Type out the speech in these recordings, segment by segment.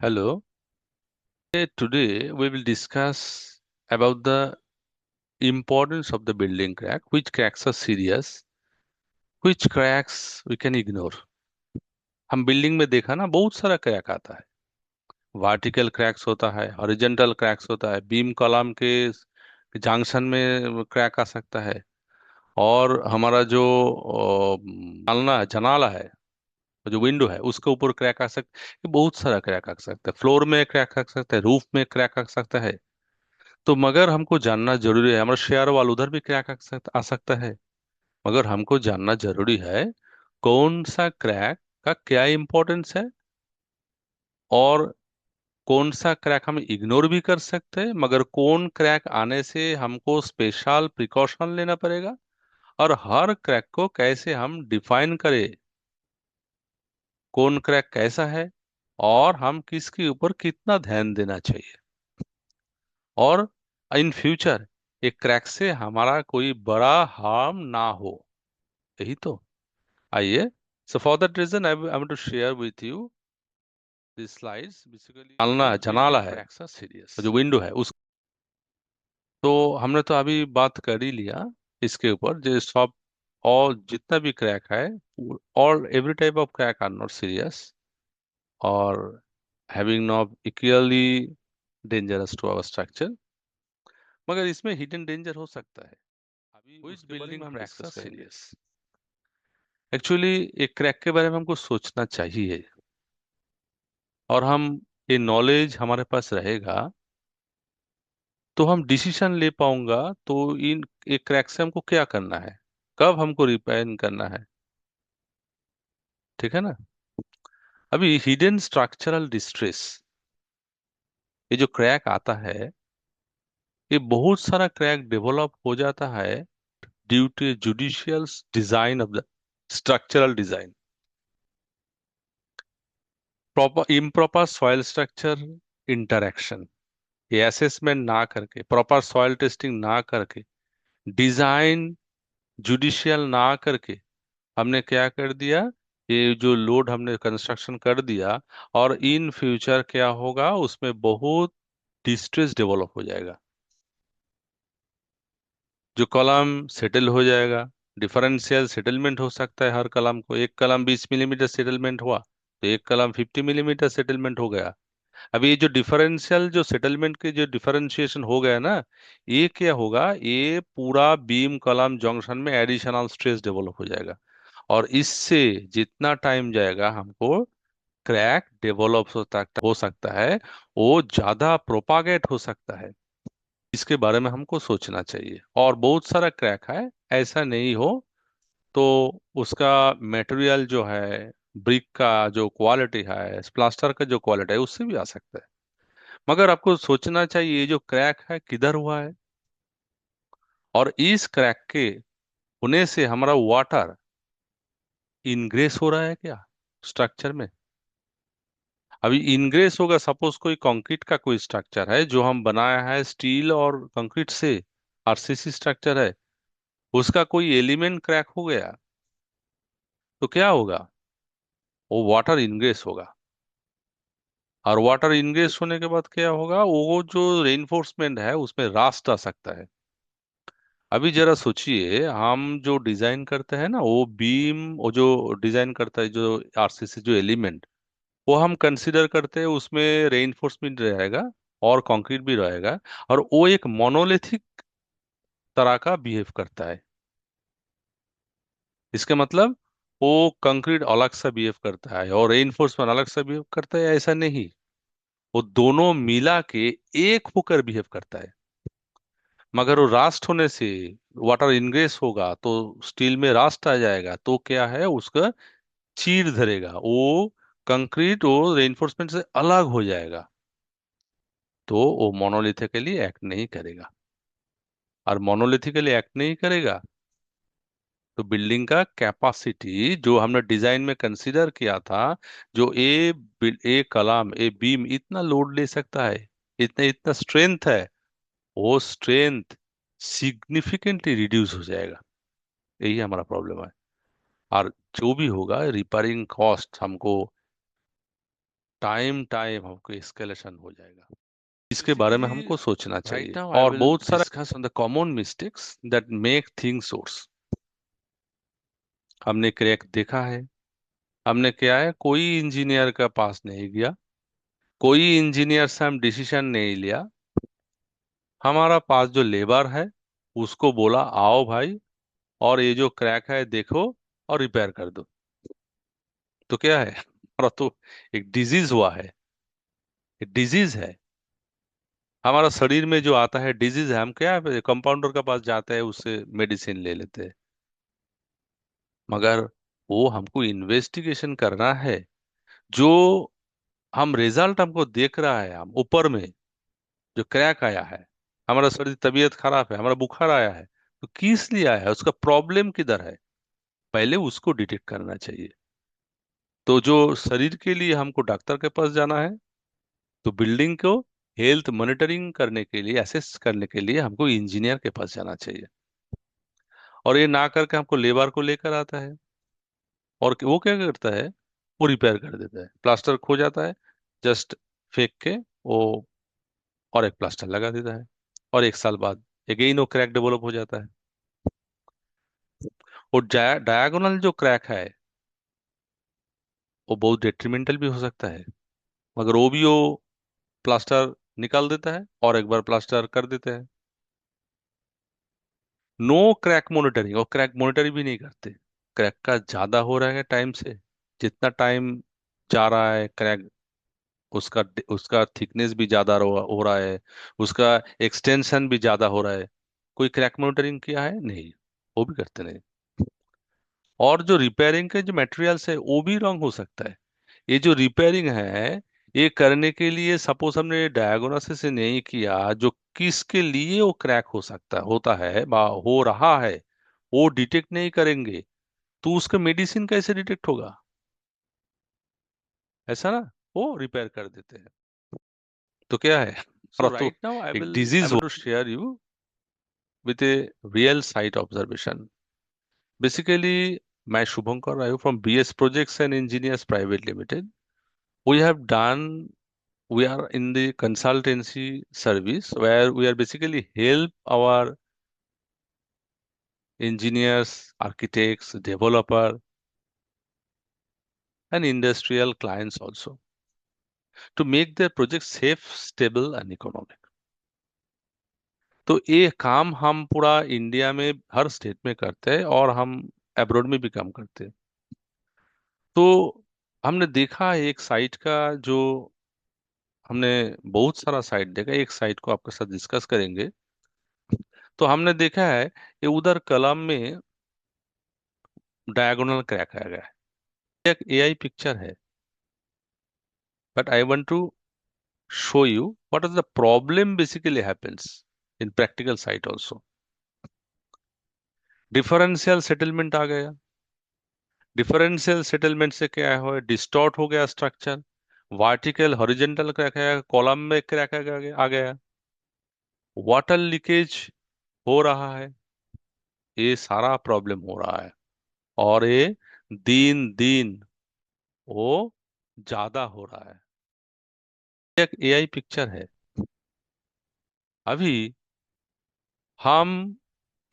Hello. Today we will discuss about the importance of the building crack, which cracks are serious, which cracks we can ignore. हम building में देखा ना बहुत सारा crack आता है। वर्टिकल क्रैक्स होता है, हॉरिजॉन्टल क्रैक्स होता है, बीम कॉलम के जंक्शन में क्रैक आ सकता है। और हमारा जो जनाला जनाला है, जो विंडो है उसके ऊपर क्रैक आ सकता है। बहुत सारा क्रैक आ सकता है, फ्लोर में क्रैक आ सकता है, रूफ में क्रैक आ सकता है। तो मगर हमको जानना जरूरी है, हमारा शेयर वाल उधर भी क्रैक आ सकता है। मगर हमको जानना जरूरी है कौन सा क्रैक का क्या इंपॉर्टेंस है, और कौन सा क्रैक हम इग्नोर भी कर सकते हैं, मगर कौन क्रैक आने से हमको स्पेशल प्रिकॉशन लेना पड़ेगा, और हर क्रैक को कैसे हम डिफाइन करें, कौन क्रैक कैसा है, और हम किसके ऊपर कितना ध्यान देना चाहिए, और इन फ्यूचर एक क्रैक से हमारा कोई बड़ा हार्म ना हो। यही तो। आइए, so for that reason I'm to share with you these slides basically। जानना जनाला है, जो विंडो है उस, तो हमने तो अभी बात कर ही लिया इसके ऊपर जो सब, और जितना भी क्रैक है, और every type of crack are not serious, और having not equally dangerous to our structure, मगर इसमें हिडन डेंजर हो सकता है। अभी which उसके बारे में हम डिस्कस करेंगे। एक्चुअली एक क्रैक के बारे में हमको सोचना चाहिए, और हम ये नॉलेज हमारे पास रहेगा तो हम डिसीजन ले पाऊंगा। तो इन एक क्रैक से हमको क्या करना है, कब हमको रिपेयर करना है, ठीक है ना। अभी हिडन स्ट्रक्चरल डिस्ट्रेस, ये जो क्रैक आता है, ये बहुत सारा क्रैक डेवलप हो जाता है due to judicial design of the structural design. Proper improper soil structure interaction, ये असेसमेंट ना करके, प्रॉपर सॉइल टेस्टिंग ना करके, डिजाइन जुडिशियल ना करके, हमने क्या कर दिया, ये जो लोड हमने कंस्ट्रक्शन कर दिया, और इन फ्यूचर क्या होगा, उसमें बहुत डिस्ट्रेस डेवलप हो जाएगा। जो कॉलम सेटल हो जाएगा, डिफरेंशियल सेटलमेंट हो सकता है। हर कॉलम को, एक कॉलम 20 मिलीमीटर सेटलमेंट हुआ तो एक कॉलम 50 मिलीमीटर सेटलमेंट हो गया। अभी ये जो डिफरेंशियल जो सेटलमेंट के जो डिफरेंशिएशन हो गया ना, ये क्या होगा, ये पूरा बीम कॉलम जंक्शन में एडिशनल स्ट्रेस डेवलप हो जाएगा, और इससे जितना टाइम जाएगा हमको क्रैक डेवलप हो सकता है, वो ज्यादा प्रोपागेट हो सकता है। इसके बारे में हमको सोचना चाहिए। और बहुत सारा क्रैक है, ऐसा नहीं हो तो उसका मटेरियल जो है, ब्रिक का जो क्वालिटी है, प्लास्टर का जो क्वालिटी है, उससे भी आ सकता है। मगर आपको सोचना चाहिए ये जो क्रैक है किधर हुआ है, और इस क्रैक के होने से हमारा वाटर इनग्रेस हो रहा है क्या स्ट्रक्चर में। अभी इनग्रेस होगा, सपोज कोई कंक्रीट का कोई स्ट्रक्चर है जो हम बनाया है स्टील और कंक्रीट से, आरसीसी स्ट्रक्चर है, उसका कोई एलिमेंट क्रैक हो गया तो क्या होगा, वो वाटर इनग्रेस होगा। और वाटर इनग्रेस होने के बाद क्या होगा, वो जो रेइनफोर्समेंट है उसमें रास्ट आ सकता है। अभी जरा सोचिए, हम जो डिजाइन करते हैं ना, वो बीम, वो जो डिजाइन करता है जो आरसीसी जो एलिमेंट, वो हम कंसिडर करते हैं उसमें रेइनफोर्समेंट रहेगा और कंक्रीट भी रहेगा, और वो एक मोनोलिथिक तरह का बिहेव करता है। इसका मतलब वो कंक्रीट अलग सा बिहेव करता है और रेइनफोर्समेंट अलग सा बिहेव करता है, ऐसा नहीं। वो दोनों मिला के एक होकर बिहेव करता है। मगर वो रास्ट होने से वाटर इनग्रेस होगा तो स्टील में रास्ट आ जाएगा, तो क्या है, उसका चीर धरेगा वो, कंक्रीट वो रेइनफोर्समेंट से अलग हो जाएगा, तो वो मोनोलिथिकली एक्ट नहीं करेगा। और मोनोलिथिकली एक्ट नहीं करेगा तो बिल्डिंग का कैपेसिटी जो हमने डिजाइन में कंसीडर किया था, जो ए कॉलम ए बीम इतना लोड ले सकता है, इतना इतना स्ट्रेंथ है, वो स्ट्रेंथ सिग्निफिकेंटली रिड्यूस हो जाएगा। यही हमारा प्रॉब्लम है। और जो भी होगा रिपेयरिंग कॉस्ट हमको टाइम टाइम हमको एस्केलेशन हो जाएगा। इसके बारे में बेसिकली हमको सोचना राइट चाहिए, नाउ आई और विल बहुत सारा discuss on the common mistakes that make things verse. हमने क्रैक देखा है। हमने क्या है, कोई इंजीनियर का पास नहीं गया, कोई इंजीनियर से हम डिसीजन नहीं लिया। हमारा पास जो लेबर है उसको बोला आओ भाई, और ये जो क्रैक है देखो और रिपेयर कर दो। तो क्या है, हमारा तो एक डिजीज हुआ है, एक डिजीज है। हमारा शरीर में जो आता है डिजीज है, हम क्या है कंपाउंडर के पास जाते हैं, उससे मेडिसिन ले लेते हैं। मगर वो हमको इन्वेस्टिगेशन करना है। जो हम रिजल्ट हमको देख रहा है, हम ऊपर में जो क्रैक आया है, हमारा शरीर तबीयत खराब है, हमारा बुखार आया है, तो किस लिए आया है, उसका प्रॉब्लम किधर है, पहले उसको डिटेक्ट करना चाहिए। तो जो शरीर के लिए हमको डॉक्टर के पास जाना है, तो बिल्डिंग को हेल्थ मॉनिटरिंग करने के लिए, असेस करने के लिए हमको इंजीनियर के पास जाना चाहिए। और ये ना करके हमको लेबर को लेकर आता है, और वो क्या करता है, वो रिपेयर कर देता है, प्लास्टर खो जाता है, जस्ट फेंक के वो और एक प्लास्टर लगा देता है, और एक साल बाद अगेन वो क्रैक डेवलप हो जाता है। और डायगोनल जो क्रैक है वो बहुत डेट्रीमेंटल भी हो सकता है, मगर वो भी वो प्लास्टर निकाल देता है और एक बार प्लास्टर कर देता है। नो क्रैक मॉनिटरिंग, और क्रैक मॉनिटरिंग भी नहीं करते। क्रैक का ज्यादा हो रहा है टाइम से, जितना टाइम जा रहा है क्रैक, उसका उसका थिकनेस भी ज्यादा हो रहा है, उसका एक्सटेंशन भी ज्यादा हो रहा है। कोई क्रैक मॉनिटरिंग किया है नहीं, वो भी करते नहीं। और जो रिपेयरिंग के जो मटेरियल्स है वो भी रॉन्ग हो सकता है। ये जो रिपेयरिंग है, ये करने के लिए सपोज हमने डायग्नोसिस से नहीं किया जो किसके लिए वो क्रैक हो सकता होता है बा हो रहा है, वो डिटेक्ट नहीं करेंगे, तो उसका मेडिसिन कैसे डिटेक्ट होगा, ऐसा ना, वो रिपेयर कर देते हैं। तो क्या है, सो हमारा तो राइट नाउ एक disease I to share you with a real site observation. Basically मैं Shubhankar Rai from BS projects and engineers private limited. We have done, we are in the consultancy service where we are basically help our engineers, architects, developer and industrial clients also to make their project safe, stable and economic. तो ये काम हम पूरा India में हर state में करते हैं, और हम अब्रॉड में भी काम करते हैं। तो हमने देखा है एक साइट का, जो हमने बहुत सारा साइट देखा, एक साइट को आपके साथ डिस्कस करेंगे। तो हमने देखा है कि उधर कलम में डायगोनल क्रैक आ गया है। एक एआई पिक्चर है, but I want to show you what is the problem basically happens in practical site also. Differential settlement आ गया। डिफरेंशियल सेटलमेंट से क्या है, डिस्टॉर्ट हो गया स्ट्रक्चर। वर्टिकल हॉरिजॉन्टल क्रैक है, कॉलम में क्रैक आ गया। वाटर लीकेज हो रहा है। ये सारा प्रॉब्लम हो रहा है, और ये दिन दिन वो ज्यादा हो रहा है। एक एआई पिक्चर है। अभी हम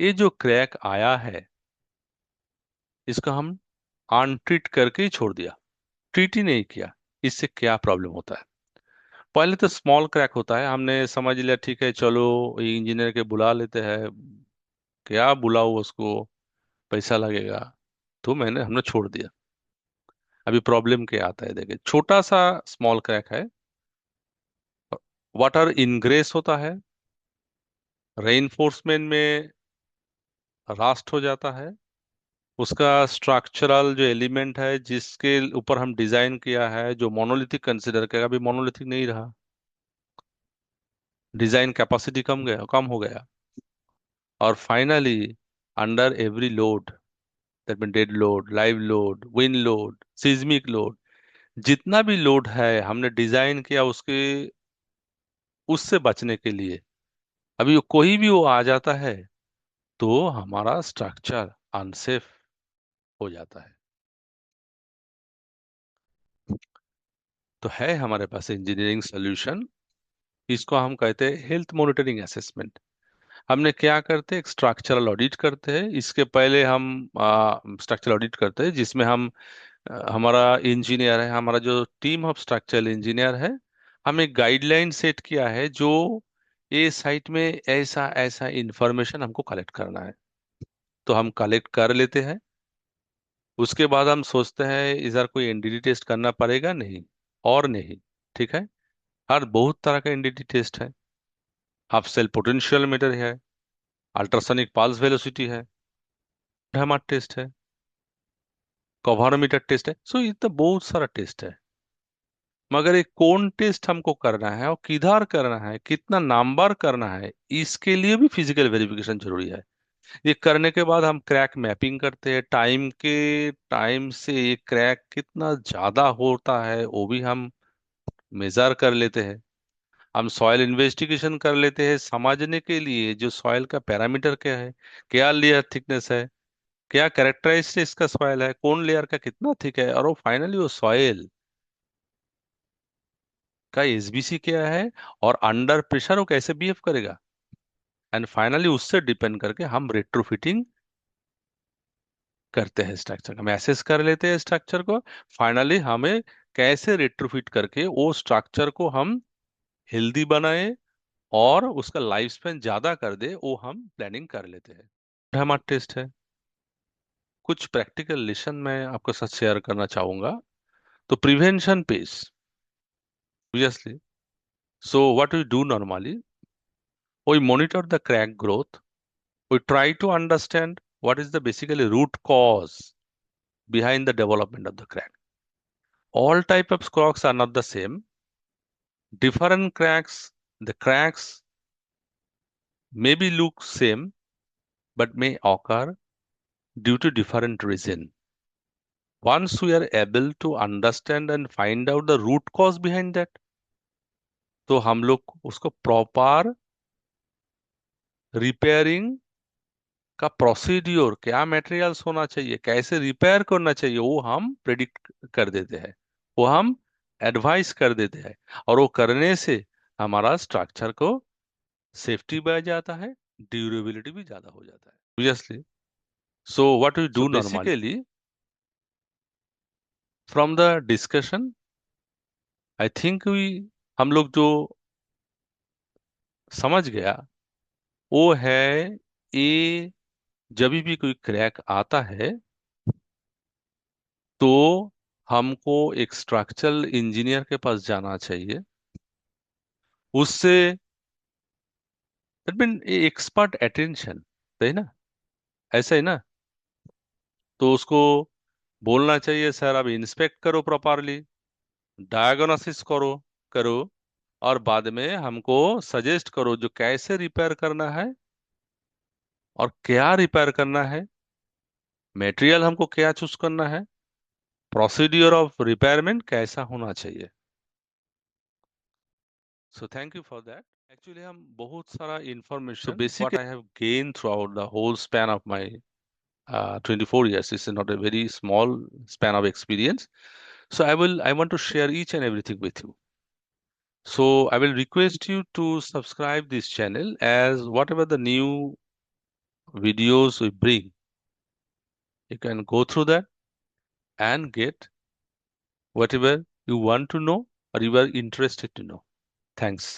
ये जो क्रैक आया है, इसको हम अनट्रीट करके ही छोड़ दिया, ट्रीट ही नहीं किया। इससे क्या प्रॉब्लम होता है, पहले तो स्मॉल क्रैक होता है, हमने समझ लिया ठीक है चलो इंजीनियर के बुला लेते हैं, क्या बुलाओ उसको, पैसा लगेगा, तो हमने छोड़ दिया। अभी प्रॉब्लम क्या आता है, देखिए छोटा सा स्मॉल क्रैक है, वाटर इनग्रेस होता है, रेइनफोर्समेंट में रास्ट हो जाता है, उसका स्ट्रक्चरल जो एलिमेंट है जिसके ऊपर हम डिजाइन किया है, जो मोनोलिथिक कंसिडर किया, अभी मोनोलिथिक नहीं रहा, डिजाइन कैपेसिटी कम हो गया। और finally under every load, that mean dead load, live load, wind load, seismic load, जितना भी लोड है हमने डिजाइन किया उसके, उससे बचने के लिए अभी कोई भी वो आ जाता है, तो हमारा स्ट्रक्चर अनसेफ हो जाता है। तो है हमारे पास इंजीनियरिंग सोल्यूशन। इसको हम कहते हैं हेल्थ मॉनिटरिंग असेसमेंट। हमने क्या करते हैं, एक स्ट्रक्चरल ऑडिट करते हैं। इसके पहले हम स्ट्रक्चरल ऑडिट करते हैं जिसमें हम हमारा इंजीनियर है, हमारा जो टीम ऑफ स्ट्रक्चरल इंजीनियर है, हम एक गाइडलाइन सेट किया है जो ये साइट में ऐसा ऐसा इंफॉर्मेशन हमको कलेक्ट करना है। तो हम कलेक्ट कर लेते हैं। उसके बाद हम सोचते हैं इधर कोई एनडीटी टेस्ट करना पड़ेगा नहीं, और नहीं। ठीक है। हर बहुत तरह का एनडीटी टेस्ट है। हाफ सेल पोटेंशियल मीटर है, अल्ट्रासोनिक पल्स वेलोसिटी है, हैमर टेस्ट है, कवारोमीटर टेस्ट है। सो ये तो बहुत सारा टेस्ट है। मगर ये कौन टेस्ट हमको करना है और किधर करना है, कितना नंबर करना है, इसके लिए भी फिजिकल वेरिफिकेशन जरूरी है। ये करने के बाद हम क्रैक मैपिंग करते हैं। टाइम से ये क्रैक कितना ज्यादा होता है वो भी हम मेजर कर लेते हैं। हम सॉइल इन्वेस्टिगेशन कर लेते हैं समझने के लिए जो सॉइल का पैरामीटर क्या है, क्या लेयर थिकनेस है, क्या कैरेक्टरिस्टिक्स का सॉइल है, कौन लेयर का कितना थिक है, और वो फाइनली वो सॉइल का एसबीसी क्या है, और अंडर प्रेशर वो कैसे बिहेव करेगा। एंड फाइनली उससे डिपेंड करके हम रेट्रोफिटिंग करते हैं स्ट्रक्चर का, हम एसेस कर लेते हैं स्ट्रक्चर को। फाइनली हमें कैसे रेट्रोफिट करके वो स्ट्रक्चर को हम हेल्दी बनाए और उसका लाइफ स्पेन ज्यादा कर दे, वो हम प्लानिंग कर लेते हैं। हमारा टेस्ट है। कुछ प्रैक्टिकल लेसन मैं आपके साथ शेयर करना चाहूंगा। तो prevention pace, obviously. So what we do normally, we monitor the crack growth. We try to understand what is the basically root cause behind the development of the crack. All type of cracks are not the same. Different cracks, the cracks maybe look same but may occur due to different reason. Once we are able to understand and find out the root cause behind that, तो हम लोग उसको proper repairing का procedure, क्या materials होना चाहिए, कैसे repair करना चाहिए, वो हम प्रिडिक्ट कर देते हैं, वो हम एडवाइस कर देते हैं। और वो करने से हमारा स्ट्रक्चर को सेफ्टी बढ़ जाता है, ड्यूरेबिलिटी भी ज्यादा हो जाता है, obviously. So what we do normally, basically from the discussion I think we, हम लोग जो समझ गया वो है, ये जब भी कोई क्रैक आता है तो हमको एक स्ट्रक्चरल इंजीनियर के पास जाना चाहिए। उससे दैट मीन एक्सपर्ट अटेंशन, सही ना, ऐसा ही ना। तो उसको बोलना चाहिए सर आप इंस्पेक्ट करो प्रॉपरली, डायग्नोसिस करो करो, और बाद में हमको सजेस्ट करो जो कैसे रिपेयर करना है और क्या रिपेयर करना है, मटेरियल हमको क्या चूज करना है, प्रोसीड्यूर ऑफ रिपेयरमेंट कैसा होना चाहिए। So thank you for that. Actually हम बहुत सारा information, basic what I have gain throughout the whole span of my 24 years, is not a very small span of experience. So I want to share each and everything with you. So I will request you to subscribe this channel, as whatever the new videos we bring, you can go through that and get whatever you want to know or you are interested to know. Thanks.